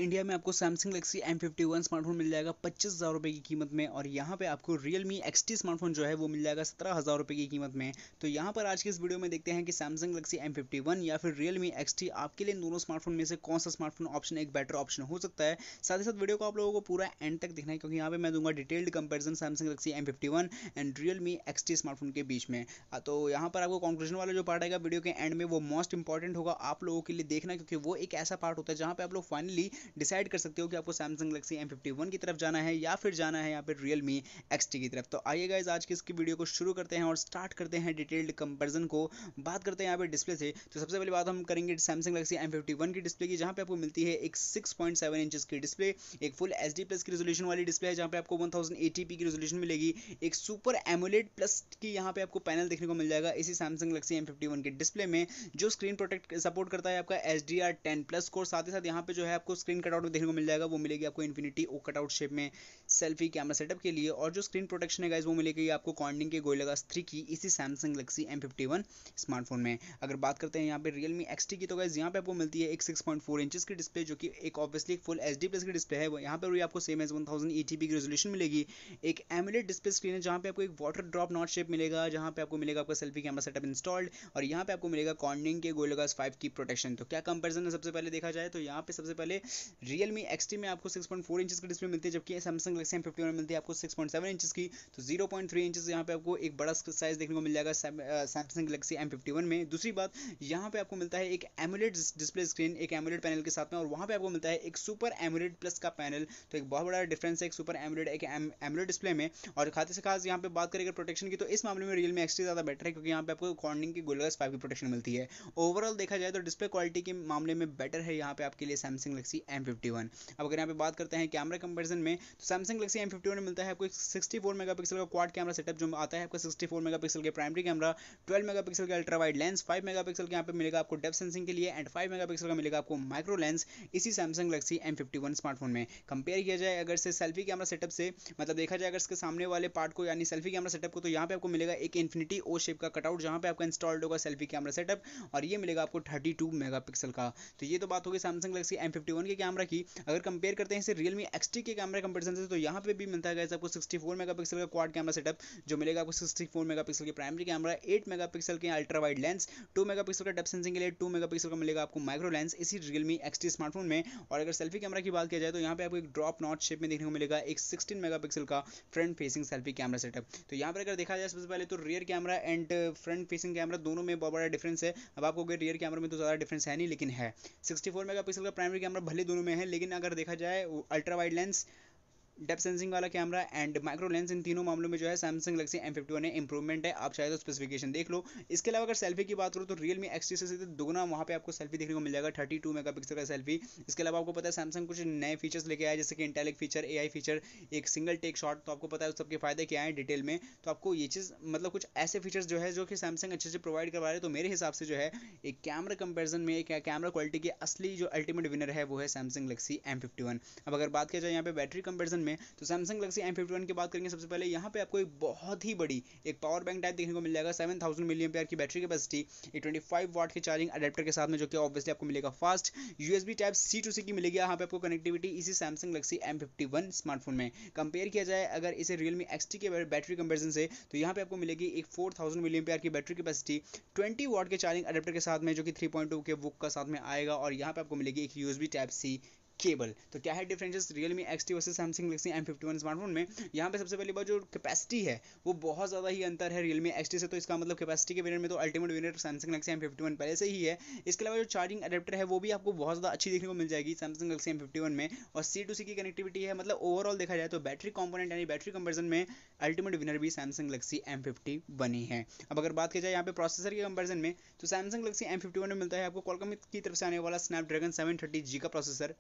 India में आपको Samsung Galaxy M51 smartphone मिल जाएगा 25,000 रुपये की कीमत में। और यहाँ पे आपको Realme XT स्मार्टफोन जो है वो मिल जाएगा 17,000 रुपये की कीमत में। तो यहाँ पर आज की इस वीडियो में देखते हैं कि सैमसंग गैलेक्सी M51 या फिर Realme XT आपके लिए इन दोनों स्मार्टफोन में से कौन सा स्मार्टफोन ऑप्शन एक बेटर ऑप्शन हो सकता है। साथ ही साथ वीडियो को आप लोगों को पूरा एंड तक देखना है, क्योंकि यहाँ पे मैं दूंगा detailed comparison Samsung Galaxy M51 and Realme XT smartphone के बीच में। तो यहाँ पर आपको कंक्लूजन वाला जो पार्ट आएगा वीडियो के एंड में वो मोस्ट इंपॉर्टेंट होगा आप लोगों के लिए देखना, क्योंकि वो एक ऐसा पार्ट होता है जहाँ पे आप लोग फाइनली डिसाइड कर सकते हो कि आपको सैमसंग गैलेक्सी M51 की तरफ जाना है या फिर जाना है यहाँ पे Realme XT की तरफ। तो आइए गाइस आज की इसकी वीडियो को शुरू करते हैं और स्टार्ट करते हैं डिटेल्ड कंपैरिजन को। बात करते हैं यहाँ पे डिस्प्ले से। तो सबसे पहले बात हम करेंगे सैमसंग गैलेक्सी M51 की डिस्प्ले की, जहाँ पे आपको मिलती है एक 6.7 इंचेस की डिस्प्ले, एक फुल HD प्लस की रेजोल्यूशन वाली डिस्प्ले है जहाँ पे आपको 1080p की रेजोल्यूशन मिलेगी। एक सुपर एमोलेड प्लस की यहाँ पे आपको पैनल देखने को मिल जाएगा इसी सैमसंग गैलेक्सी M51 की डिस्प्ले में, जो स्क्रीन प्रोटेक्ट सपोर्ट करता है आपका HDR10+ को। साथ ही साथ यहाँ पे जो है आपको स्क्रीन कटआउट देखने को मिल जाएगा, वो मिलेगी आपको इन्फिनिटी ओ कटआउट शेप में सेल्फी कैमरा सेटअप के लिए। और जो स्क्रीन प्रोटेक्शन है गाइस वो मिलेगी आपको कॉर्निंग के गोरिल्ला ग्लास 3 की इसी सैमसंग गैलेक्सी M51 स्मार्टफोन में। अगर बात करते हैं यहाँ पे Realme XT की, तो गाइस यहाँ पे आपको मिलती है एक 6.4 इंचेस की डिस्प्ले, जो कि एक ऑब्वियसली फुल HD प्लस की डिस्प्ले है। यहाँ पर भी आपको सेम एज 1080p की रेजोल्यूशन मिलेगी। एक एमोलेड डिस्प्ले स्क्रीन है जहाँ पे आपको एक वाटर ड्रॉप नॉट शेप मिलेगा, जहाँ पे आपको मिलेगा आपका सेल्फी कैमरा सेटअप इंस्टॉल्ड, और यहाँ पे आपको मिलेगा कॉर्निंग के गोरिल्ला ग्लास 5 की प्रोटेक्शन। तो क्या कंपैरिजन है सबसे पहले देखा जाए तो यहाँ पे सबसे पहले Realme XT में आपको 6.4 इंचेस की डिस्प्ले मिलती है, जबकि सैमसंग गैलेक्सी M51 में मिलती है आपको 6.7 इंचेस की। तो 0.3 इंचेस यहाँ पे आपको एक बड़ा साइज देखने को मिल जाएगा सैमसंग गैलेक्सी M51 में। दूसरी बात, यहाँ पे आपको मिलता है एक एमोलेड डिस्प्ले स्क्रीन एक एमोलेड पैनल के साथ में, और वहाँ पे आपको मिलता है एक सुपर एमोलेड प्लस का पैनल। तो एक बहुत बड़ा डिफरेंस है एक सुपर एमोलेड एक एमोलेड डिस्प्ले में। और खाते से खास यहाँ पे बात करेंगे प्रोटेक्शन की, तो इस मामले में Realme XT ज़्यादा बेटर है, क्योंकि यहाँ पे आपको कॉर्निंग की गोरिल्ला ग्लास 5 की प्रोटेक्शन मिलती है। ओवरऑल देखा जाए तो डिस्प्ले क्वालिटी के मामले में बेटर है यहाँ पे आपके लिए सैमसंग गैलेक्सी M51। अब अगर यहाँ पे बात करते हैं कैमरा कंपैरिजन में, तो सैमसंग गैलेक्सी M51 में मिलता है आपको 64 मेगापिक्सल का क्वाड कैमरा सेटअप, जो आता है आपका 64 मेगापिक्सल के प्राइमरी कैमरा, 12 मेगापिक्सल के अल्ट्रा वाइड लेंस, 5 मेगापिक्सल के यहाँ पे मिलेगा आपको डेप्थ सेंसिंग के लिए, एंड 5 मेगापिक्सल का मिलेगा आपको माइक्रो लेंस इसी सैमसंग गैलेक्सी M51 स्मार्टफोन में। कंपेयर किया जाए अगर से सेल्फी कैमरा सेटअप से, मतलब देखा जाए अगर इसके सामने वाले पार्ट को यानी सेल्फी कैमरा सेटअप को, तो यहाँ पे आपको मिलेगा एक इन्फिनिटी ओ शेप का कटआउट जहाँ पे आपका इंस्टॉल्ड होगा सेल्फी कैमरा सेटअप, और ये मिलेगा आपको 32 मेगापिक्सल का। तो ये तो बात होगी सैमसंग गैलेक्सी M51 के कैमरा की। अगर कंपेयर करते हैं इसे Realme XT के कैमरा कंपैरिजन से, तो यहाँ पे भी मिलता है गाइस आपको 64 मेगापिक्सल का क्वाड कैमरा सेटअप, जो मिलेगा आपको 64 मेगापिक्सल के प्राइमरी कैमरा, 8 मेगापिक्सल के अल्ट्रा वाइड लेंस, 2 मेगापिक्सल का डेप्थ सेंसिंग के लिए, 2 मेगापिक्सल का मिलेगा आपको माइक्रो लेंस इसी Realme XT स्मार्टफोन में। और अगर सेल्फी कैमरा की बात किया जाए तो यहाँ पे आपको एक ड्रॉप नॉट शेप में देखने को मिलेगा एक 16 मेगापिक्सल का front facing selfie camera setup. तो यहाँ पर अगर देखा जाए सबसे पहले तो rear camera and front facing camera दोनों में बहुत बड़ा डिफरेंस है। अब आपको रियर कैमरा में तो ज़्यादा डिफरेंस है नहीं, लेकिन है 64 मेगापिक्सल का प्राइमरी कैमरा भले दोनों में है, लेकिन अगर देखा जाए ultra wide lens, depth sensing वाला कैमरा एंड माइक्रो लेंस, इन तीनों मामलों में जो है सैमसंग गैलेक्सी M51 में इंप्रूवमेंट है। आप चाहे तो स्पेसिफिकेशन देख लो। इसके अलावा अगर सेल्फी की बात करूँ तो Realme XT से सीधे दुगना वहाँ पे आपको सेल्फी देखने को मिल जाएगा 32 मेगापिक्सल का सेल्फी। इसके अलावा आपको पता है सैमसंग कुछ नए फीचर्स लेके आया, जैसे कि इंटेलिक फीचर, AI फीचर, एक सिंगल टेक शॉट। तो आपको पता है उस सबके फायदे क्या हैं डिटेल में। तो आपको ये चीज़ मतलब कुछ ऐसे फीचर्स जो है जो कि सैमसंग अच्छे से प्रोवाइड करवा रहे हैं। तो मेरे हिसाब से जो है एक कैमरा कंपेरिजन में एक कैमरा क्वालिटी की असली जो अल्टीमेट विनर है वो है सैमसंग गैलेक्सी M51। अब अगर बात किया जाए यहाँ पे बैटरी कंपेरिजन में, तो सैमसंग गैलेक्सी M51 की बात करेंगे सबसे पहले यहाँ पे आपको एक बहुत ही बड़ी एक पावर बैंक टाइप देखने को मिल जाएगा, 7000 mAh की बैटरी कैपेसिटी, एक 25 वाट के चार्जिंग अडेप्टर के साथ में, जो कि ऑब्वियसली आपको मिलेगा fast. USB type C to C की मिलेगी यहाँ पे आपको कनेक्टिविटी इसी सैमसंग गैलेक्सी M51 स्मार्टफोन में। कंपेयर किया जाए अगर इसे Realme XT के बैटरी कंपेरिजन से, तो यहाँ पे आपको मिलेगी एक 4000 mAh की बैटरी कैपेसिटी, 20 वाट के चार्जिंग अडेप्टर के साथ में, जो कि 3.2 के वोक का साथ में आएगा, और यहाँ पे आपको मिलेगी एक USB टाइप C केबल। तो क्या है differences Realme XT versus Samsung Galaxy M51 smartphone में? यहाँ पे सबसे पहली बात जो कैपेसिटी है वो बहुत ज़्यादा ही अंतर है Realme XT से। तो इसका मतलब कैपेसिटी के विनर में तो ultimate winner Samsung Galaxy M51 पहले से ही है। इसके अलावा जो चार्जिंग अडेप्टर है वो भी आपको बहुत ज़्यादा अच्छी देखने को मिल जाएगी सैमसंग गैलेक्सी M51 में, और C to C की कनेक्टिविटी है। मतलब ओवरऑल देखा जाए तो बैटरी कॉम्पोनेंट यानी बैटरी कंपेरिजन में अल्टीमेट विनर भी सैमसंग गैलेक्सी M51 ही है। अब अगर बात की जाए यहाँ पे प्रोसेसर के कंपेरिजन में, तो सैमसंग गैलेक्सी M51 में मिलता है आपको क्वालकॉम की तरफ से आने वाला स्नैपड्रैगन 730G का प्रोसेसर।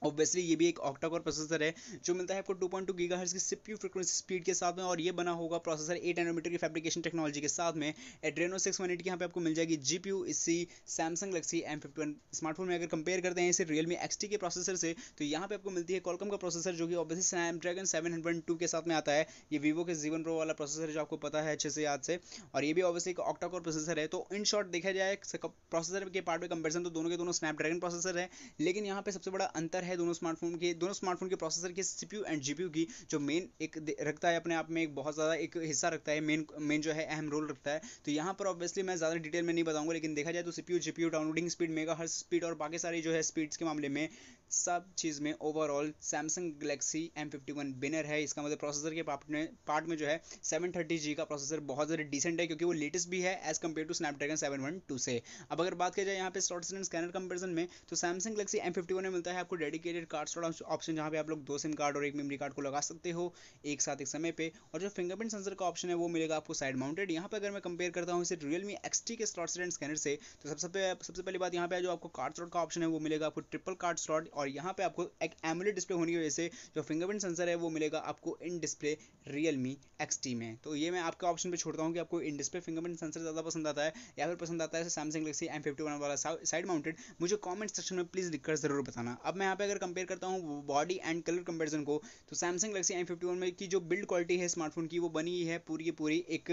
ऑब्वियसली ये भी एक ऑक्टा कोर प्रोसेसर है जो मिलता है आपको 2.2 गीगाहर्ट्ज़ की CPU फ्रीक्वेंसी स्पीड के साथ में, और ये बना होगा प्रोसेसर 8 नैनोमीटर की फैब्रिकेशन टेक्नोलॉजी के साथ में। एड्रेनो 618 की यहाँ पे आपको मिल जाएगी GPU इसी सैमसंग गैलेक्सी M51 स्मार्टफोन में। अगर कंपेयर करते हैं इसे Realme XT के प्रोसेसर से, तो यहाँ पे आपको मिलती है क्वालकॉम का प्रोसेसर, जो कि ऑब्वियसली स्नैपड्रैगन 702 के साथ में आता है। ये वीवो के Z1 Pro वाला प्रोसेसर है जो आपको पता है अच्छे से याद से, और ये भी ऑब्वियसली एक ऑक्टा कोर प्रोसेसर है। तो इन शॉर्ट देखा जाए प्रोसेसर के पार्ट में कंपेरिजन तो दोनों के दोनों स्नैपड्रैगन प्रोसेसर है, लेकिन यहाँ पे सबसे बड़ा अंतर है दोनों स्मार्टफोन के प्रोसेसर के CPU एंड GPU की, जो मेन एक रखता है अपने आप में एक बहुत ज़्यादा एक हिस्सा रखता है, मेन जो है अहम रोल रखता है। तो यहाँ पर ऑब्वियसली मैं ज़्यादा डिटेल में नहीं बताऊंगा, लेकिन देखा जाए तो CPU GPU downloading speed, megahertz speed और बाकी सारी जो है स्पीड्स के मामले में सब चीज़ में overall Samsung Galaxy M51 winner है। इसका मतलब प्रोसेसर के पार्ट में जो है 730G का प्रोसेसर बहुत ज़्यादा डिसेंट है, क्योंकि वो लेटेस्ट भी है एज कम्पेयर टू स्नैपड्रैगन 712 से। अब अगर बात की जाए यहाँ पे स्लॉट्स एंड स्कैनर कंपेरिजन में, तो सैमसंग गैलेक्सी M51 में मिलता है आपको डेडिकेटेड कार्ड स्लॉट ऑप्शन, जहाँ पे आप लोग 2 सिम कार्ड और 1 मेमोरी कार्ड को लगा सकते हो एक साथ एक समय पे। और जो फिंगरप्रिंट सेंसर का ऑप्शन है वो मिलेगा आपको साइड माउंटेड। यहाँ पे अगर मैं कंपेयर करता हूँ इसे Realme XT के स्लॉट्स एंड स्कैनर से, तो सबसे पहली बात यहाँ पे जो आपको कार्ड स्लॉट का ऑप्शन है वो मिलेगा आपको ट्रिपल कार्ड स्लॉट, और यहाँ पे आपको एक एमोलेड डिस्प्ले होने की वजह से जो फिंगरप्रिंट सेंसर है वो मिलेगा आपको इन डिस्प्ले Realme XT में। तो ये मैं आपके ऑप्शन पे छोड़ता हूँ कि आपको इन डिस्प्ले फिंगरप्रिंट सेंसर ज़्यादा पसंद आता है या फिर पसंद आता है सैमसंग गैलेक्सी M51 वाला साइड माउंटेड। मुझे कमेंट सेक्शन में प्लीज़ लिखकर ज़रूर बताना। अब मैं यहाँ पे अगर कंपेयर करता हूँ बॉडी एंड कलर कंपेरिजन को, तो सैमसंग गैलेक्सी M51 में की जो बिल्ड क्वालिटी है स्मार्टफोन की, वो बनी है पूरी की पूरी एक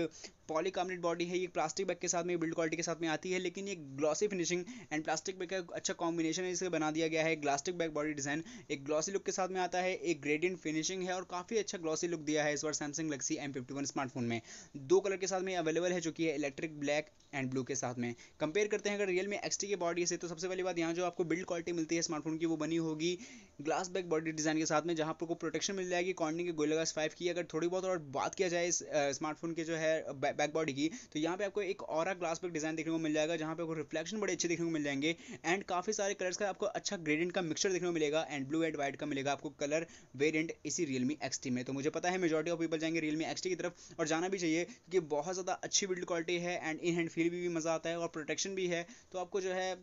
पॉलीकार्बोनेट बॉडी है। ये प्लास्टिक बैग के साथ में बिल्ड क्वालिटी के साथ में आती है, लेकिन ये glossy finishing and plastic bag का अच्छा कॉम्बिनेशन है, इसे बना दिया गया है। ग्लास्टिक बैग बॉडी डिजाइन एक ग्लॉसी लुक के साथ में आता है, एक ग्रेडियंट फिनिशिंग है और काफ़ी अच्छा ग्लॉसी लुक दिया है इस बार सैमसंग गैलेक्सी M51 स्मार्टफोन में। 2 कलर के साथ में अवेलेबल है, जो कि है इलेक्ट्रिक ब्लैक एंड ब्लू के साथ में। कंपेयर करते हैं अगर Realme XT की बॉडी से, तो सबसे पहली बात यहाँ जो आपको बिल्ड क्वालिटी मिलती है स्मार्टफोन की, वो बनी होगी ग्लास बैक बॉडी डिजाइन के साथ में, जहाँ आपको प्रोटेक्शन मिल जाएगी कॉर्निंग के गोरिल्ला ग्लास 5 की। अगर थोड़ी बहुत और बात किया जाए इस स्मार्टफोन के जो है बैक बॉडी की, तो यहाँ पे आपको एक और ग्लास बैक डिजाइन देखने को मिल जाएगा, जहाँ पे आपको रिफ्लेक्शन बड़े अच्छे देखने को मिल जाएंगे एंड काफी सारे कलर्स का आपको अच्छा ग्रेडियंट का मिक्सचर देखने को मिलेगा एंड ब्लू एंड व्हाइट का मिलेगा आपको कलर वेरिएंट इसी Realme XT में। तो मुझे पता है मेजॉरिटी ऑफ पीपल जाएंगे Realme XT की तरफ, और जाना भी चाहिए, क्योंकि बहुत ज़्यादा अच्छी बिल्ड क्वालिटी है एंड इन हैंड फील भी मज़ा आता है और प्रोटेक्शन भी है। तो आपको जो है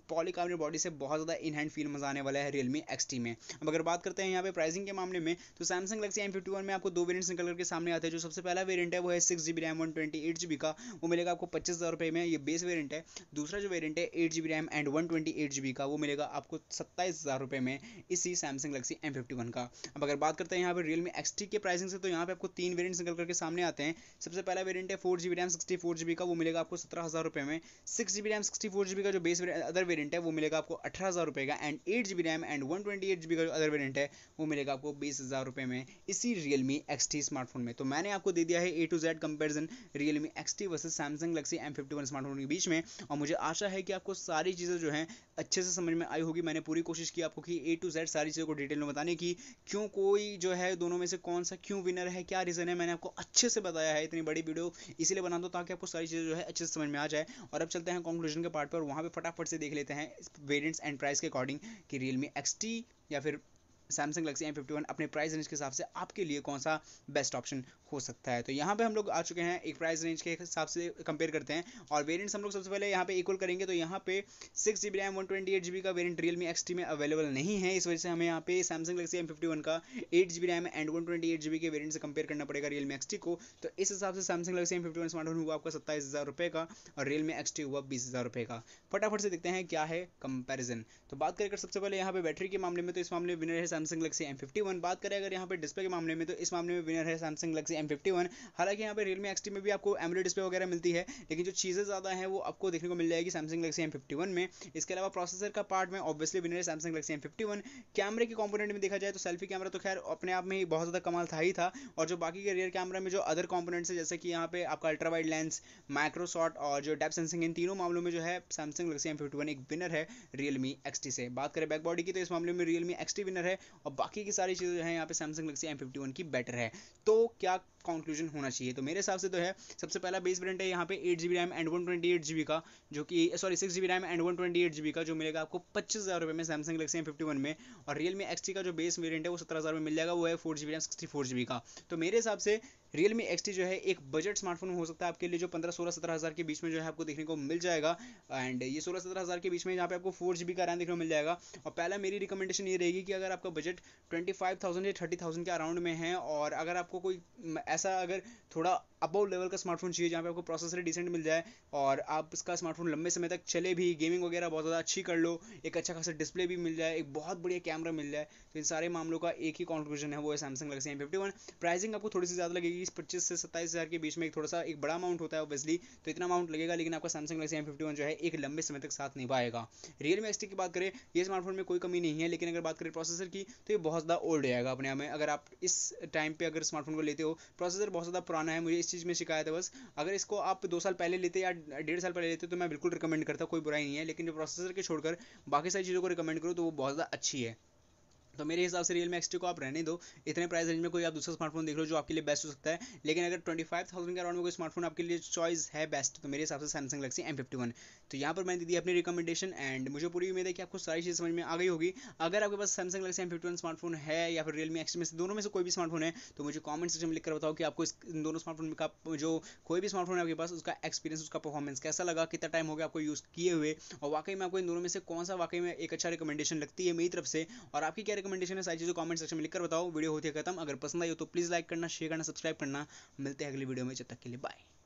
पॉलीकार्बोनेट बॉडी से बहुत ज़्यादा इन हैंड फील मजा आने वाला है Realme XT में। अब अगर बात करते हैं यहाँ पे प्राइसिंग के मामले में, तो सैमसंग गैलेक्सी M51 में आपको 2 वेरिएंट्स निकल करके सामने आते हैं। जो सबसे पहला वेरिएंट है वो है 6GB रैम 128GB का, वो मिलेगा आपको 25,000 रुपये में, ये बेस वेरिएंट है। दूसरा जो वेरिएंट है 8GB रैम एंड 128GB का, वो मिलेगा आपको 27,000 रुपये में इसी सैमसंग गैलेक्सी M51 का। अब अगर बात करते हैं यहाँ पे Realme XT के प्राइसिंग से, तो यहाँ पे आपको 3 वेरिएंट्स निकल करके सामने आते हैं। सबसे पहला वेरिएंट है 4GB रैम 64GB का, वो मिलेगा आपको 17,000 रुपये में। 6GB रैम 64GB का जो बेस अदर वेरिएंट है वो मिलेगा आपको 18,000 रुपये का, and 8GB RAM and 128GB का जो अदर वेरिएंट है वो मिलेगा आपको 20,000 रुपये में इसी Realme XT स्मार्टफोन में। तो मैंने आपको दे दिया है A to Z comparison Realme XT versus Samsung Galaxy M51 smartphone के बीच में, और मुझे आशा है कि आपको सारी चीज़ें जो हैं अच्छे से समझ में आई होगी। मैंने पूरी कोशिश की आपको कि A to Z सारी चीज़ों को डिटेल में बताने की, क्यों कोई जो है दोनों में से कौन सा क्यों विनर है, क्या रीज़न है, मैंने आपको अच्छे से बताया है। इतनी बड़ी वीडियो इसीलिए बना दो ताकि आपको सारी चीज़ें जो है अच्छे से समझ में आ जाए। और अब चलते हैं कंक्लूजन के पार्ट पर, वहाँ पे फटाफट से देख लेते हैं वेरिएंट्स एंड प्राइस के अकॉर्डिंग कि Realme XT या फिर सैमसंग गैलेक्सी M51 अपने प्राइस रेंज के हिसाब से आपके लिए कौन सा बेस्ट ऑप्शन हो सकता है। तो यहाँ पे हम लोग आ चुके हैं एक प्राइस रेंज के हिसाब से कंपेयर करते हैं, और वेरिएंट्स हम लोग सबसे पहले यहाँ पे इक्वल करेंगे। तो यहाँ पे 6GB रैम 128GB का वेरिएंट Realme XT में अवेलेबल नहीं है, इस वजह से हमें यहाँ पे सैमसंग गैलेक्सी M51 का 8GB रैम एंड 128GB के वेरिएंट से कंपेयर करना पड़ेगा Realme XT को। तो इस हिसाब से सैमसंग गैलेक्सी M51 स्मार्टफोन हुआ आपका 27,000 रुपये का, और Realme XT हुआ 20,000 रुपये का। फटाफट से देखते हैं क्या है कंपेरिजन। तो बात करें सबसे पहले यहाँ पे बैटरी के मामले में, तो इस मामले में विनर है सैमसंग गैलेक्सी M51। बात करें अगर यहाँ पे डिस्प्ले के मामले में, तो इस मामले में विनर है सैमसंग गैलेक्सी M51। हालांकि यहाँ पे Realme XT में भी आपको एमोलेड डिस्प्ले वगैरह मिलती है, लेकिन जो चीज़ें ज़्यादा हैं वो आपको देखने को मिल जाएगी सैमसंग गैलेक्सी M51 में। इसके अलावा प्रोसेसर का पार्ट में ऑब्वियसली विनर है सैमसंग गैलेक्सी M51। कैमरे के कंपोनेंट में देखा जाए तो सेल्फी कैमरा तो खैर अपने आप में ही बहुत ज़्यादा कमाल था ही था, और जो बाकी के रियर कैमरा में जो अदर कंपोनेंट्स है, जैसे कि यहाँ पे आपका ultra wide lens, micro shot और जो डेप्थ सेंसिंग, इन तीनों मामलों में जो है सैमसंग गैलेक्सी M51 एक विनर है Realme XT से। बात करें बैक बॉडी की, तो इस मामले में Realme XT विनर है, और बाकी की सारी चीज़ें जो है यहाँ पे सैमसंग गैलेक्सी M51 की बेटर है। तो क्या कंक्लूजन होना चाहिए, तो मेरे हिसाब से तो है सबसे पहला बेस वेरिएंट है यहाँ पे 8GB रैम एंड 128GB का, जो कि 6GB रैम एंड 128GB का, जो मिलेगा आपको 25,000 रुपये में सैमसंग गैलेक्सी M51 में। और Realme XT का जो बेस वेरिएंट है वो 17,000 में मिल जाएगा, वो है 4GB रैम 64GB का। तो मेरे हिसाब से Realme XT जो है एक बजट स्मार्टफोन हो सकता है आपके लिए, जो 15, 16, 17 हज़ार के बीच में जो है आपको देखने को मिल जाएगा। एंड ये 16, 17 हज़ार के बीच में यहाँ पे आपको 4GB का रैम देखने को मिल जाएगा। और पहला मेरी रिकमेंडेशन ये रहेगी कि अगर आपका बजट 25,000 या 30,000 के अराउंड में है, और अगर आपको कोई ऐसा अगर थोड़ा अबव लेवल का स्मार्टफोन चाहिए जहाँ पे आपको प्रोसेसर डिसेंट मिल जाए और आप इसका स्मार्टफोन लंबे समय तक चले भी, गेमिंग वगैरह बहुत ज़्यादा अच्छी कर लो, एक अच्छा खासा डिस्प्ले भी मिल जाए, एक बहुत बढ़िया कैमरा मिल जाए। तो इन सारे मामलों का एक ही कंक्लूजन है, वो है सैमसंग गैलेक्सी M51। प्राइसिंग आपको थोड़ी सी ज़्यादा लगेगी, 25 से 27 हज़ार के बीच में, एक थोड़ा सा एक बड़ा अमाउंट होता है ऑब्वियसली, तो इतना अमाउंट लगेगा, लेकिन आपका सैमसंग गैलेक्सी M51 जो है एक लंबे समय तक साथ निभाएगा। Realme XT की बात करें, ये स्मार्टफोन में कोई कमी नहीं है, लेकिन अगर बात करें प्रोसेसर की तो ये बहुत ज़्यादा ओल्ड आएगा अपने आप में। अगर आप इस टाइम पे अगर स्मार्टफोन को लेते हो, प्रोसेसर बहुत ज़्यादा पुराना है, मुझे इस चीज़ में शिकायत है बस। अगर इसको आप 2 साल पहले लेते या 1.5 साल पहले लेते तो मैं बिल्कुल रिकमेंड करता, कोई बुराई नहीं है, लेकिन जो प्रोसेसर के छोड़कर बाकी सारी चीज़ों को रिकमेंड करो तो वो बहुत ज़्यादा अच्छी है। तो मेरे हिसाब से Realme XT को आप रहने दो, इतने प्राइस रेंज में कोई आप दूसरा स्मार्टफोन देख लो जो आपके लिए बेस्ट हो सकता है। लेकिन अगर 25,000 के अराउंड में कोई स्मार्टफोन आपके लिए चॉइस है बेस्ट, तो मेरे हिसाब से सैमसंग गैलेक्सी M51। तो यहाँ पर मैंने दी अपनी रिकमेंडेशन, एंड मुझे पूरी उम्मीद है कि आपको सारी चीज़ समझ में आ गई होगी। अगर आपके पास सैमसंग गैलेक्सी M51 स्मार्टफोन है या फिर Realme XT में से दोनों में से कोई भी स्मार्टफोन है, तो मुझे कॉमेंट सेक्शन में लिख कर बताओ कि आपको इन दोनों स्मार्टफोन का जो कोई भी स्मार्टफोन है आपके पास, उसका एक्सपीरियंस, उसका परफॉर्मेंस कैसा लगा, कितना टाइम हो गया आपको यूज़ किए हुए, और वाकई में आपको इन दोनों में से कौन सा वाकई में एक अच्छा रिकमेंडेशन लगती है मेरी तरफ से, और आपकी क्या रिकमेंडेशन है, सारी चीज़ों कमेंट सेक्शन में लिखकर बताओ। वीडियो होती है खत्म, अगर पसंद आई हो तो प्लीज़ लाइक करना, शेयर करना, सब्सक्राइब करना। मिलते हैं अगली वीडियो में, जब तक के लिए बाय।